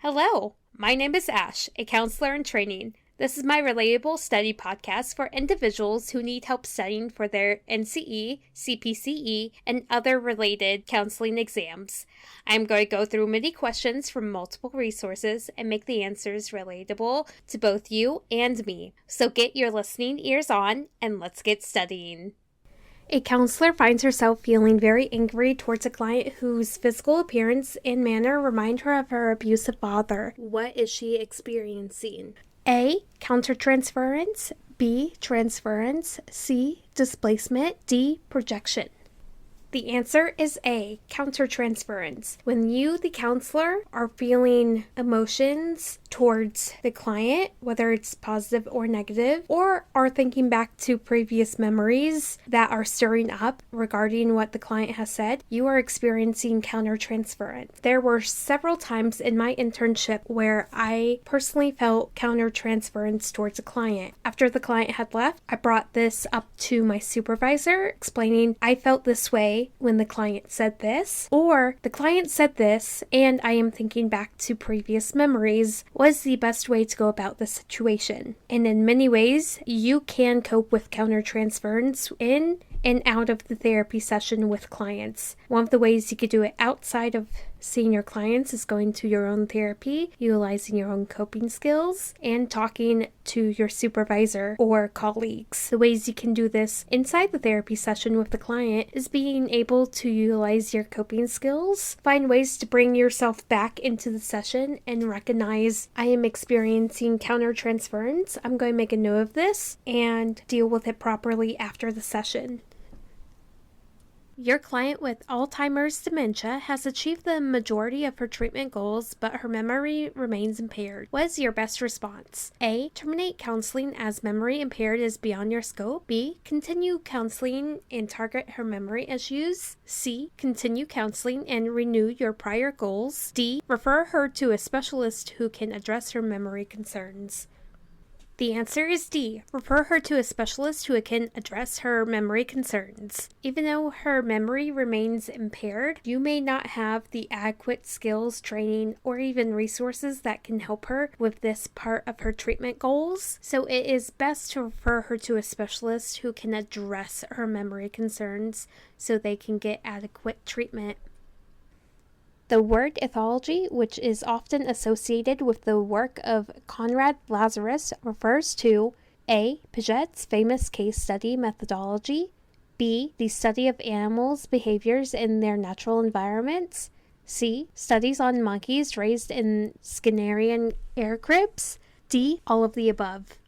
Hello, my name is Ash, a counselor in training. This is my Relatable study podcast for individuals who need help studying for their NCE, CPCE, and other related counseling exams. I'm going to go through many questions from multiple resources and make the answers relatable to both you and me. So get your listening ears on and let's get studying. A counselor finds herself feeling very angry towards a client whose physical appearance and manner remind her of her abusive father. What is she experiencing? A. Countertransference. B. Transference. C. Displacement. D. Projection. The answer is A, countertransference. When you, the counselor, are feeling emotions towards the client, whether it's positive or negative, or are thinking back to previous memories that are stirring up regarding what the client has said, you are experiencing countertransference. There were several times in my internship where I personally felt countertransference towards a client. After the client had left, I brought this up to my supervisor, explaining I felt this way when the client said this, or the client said this and I am thinking back to previous memories was the best way to go about the situation. And in many ways, you can cope with countertransference in and out of the therapy session with clients. One of the ways you could do it outside of seeing your clients is going to your own therapy, utilizing your own coping skills, and talking to your supervisor or colleagues. The ways you can do this inside the therapy session with the client is being able to utilize your coping skills, find ways to bring yourself back into the session and recognize I am experiencing countertransference. I'm going to make a note of this and deal with it properly after the session. Your client with Alzheimer's dementia has achieved the majority of her treatment goals, but her memory remains impaired. What is your best response? A. Terminate counseling as memory impaired is beyond your scope. B. Continue counseling and target her memory issues. C. Continue counseling and renew your prior goals. D. Refer her to a specialist who can address her memory concerns. The answer is D. Refer her to a specialist who can address her memory concerns. Even though her memory remains impaired, you may not have the adequate skills, training, or even resources that can help her with this part of her treatment goals. So it is best to refer her to a specialist who can address her memory concerns so they can get adequate treatment. The word ethology, which is often associated with the work of Konrad Lazarus, refers to A. Piaget's famous case study methodology, B. The study of animals' behaviors in their natural environments, C. Studies on monkeys raised in Skinnerian air cribs, D. All of the above.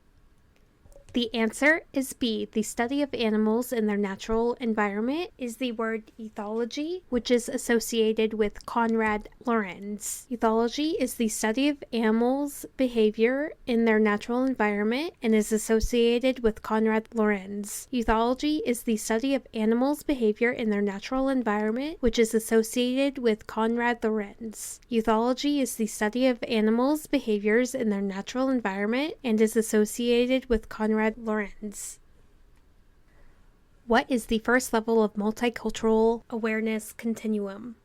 The answer is B. The study of animals in their natural environment is the word ethology, which is associated with Konrad Lorenz. Ethology is the study of animals' behavior in their natural environment and is associated with Konrad Lorenz. Ethology is the study of animals' behavior in their natural environment, which is associated with Konrad Lorenz. Ethology is the study of animals' behaviors in their natural environment and is associated with Konrad Lorenz. What is the first level of multicultural awareness continuum?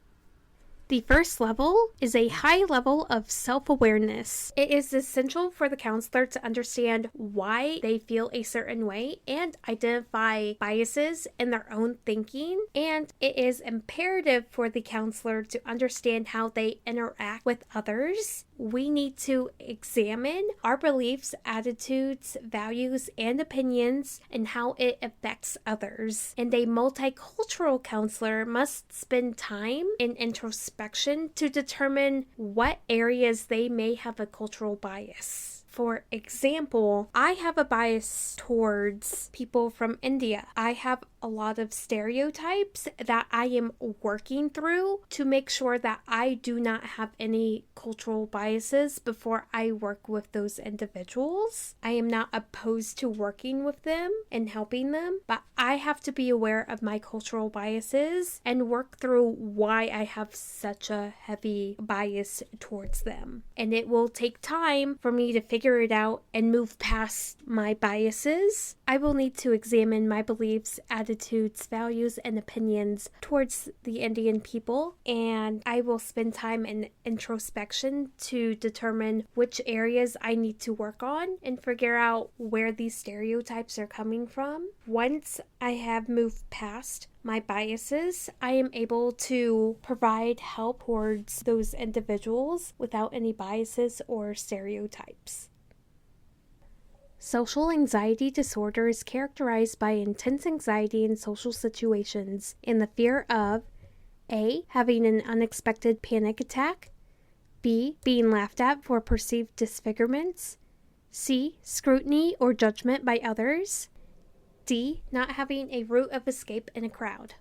The first level is a high level of self-awareness. It is essential for the counselor to understand why they feel a certain way and identify biases in their own thinking. And it is imperative for the counselor to understand how they interact with others. We need to examine our beliefs, attitudes, values, and opinions and how it affects others. And a multicultural counselor must spend time in introspection to determine what areas they may have a cultural bias. For example, I have a bias towards people from India. I have a lot of stereotypes that I am working through to make sure that I do not have any cultural biases before I work with those individuals. I am not opposed to working with them and helping them, but I have to be aware of my cultural biases and work through why I have such a heavy bias towards them. And it will take time for me to figure it out and move past my biases. I will need to examine my beliefs, attitudes, attitudes, values, and opinions towards the Indian people, and I will spend time in introspection to determine which areas I need to work on and figure out where these stereotypes are coming from. Once I have moved past my biases, I am able to provide help towards those individuals without any biases or stereotypes. Social anxiety disorder is characterized by intense anxiety in social situations and the fear of A. Having an unexpected panic attack, B. Being laughed at for perceived disfigurements, C. Scrutiny or judgment by others, D. Not having a route of escape in a crowd.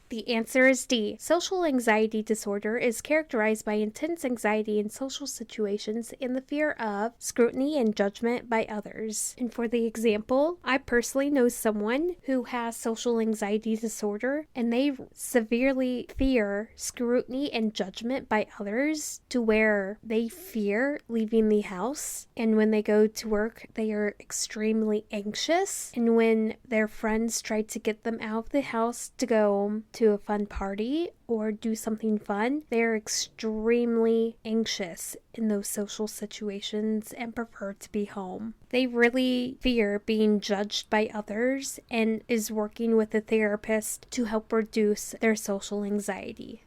The answer is D. Social anxiety disorder is characterized by intense anxiety in social situations and the fear of scrutiny and judgment by others. And for the example, I personally know someone who has social anxiety disorder, and they severely fear scrutiny and judgment by others to where they fear leaving the house. And when they go to work, they are extremely anxious. And when their friends try to get them out of the house to go to a fun party or do something fun, they're extremely anxious in those social situations and prefer to be home. They really fear being judged by others and is working with a therapist to help reduce their social anxiety.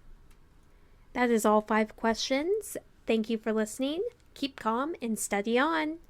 That is all 5 questions. Thank you for listening. Keep calm and study on.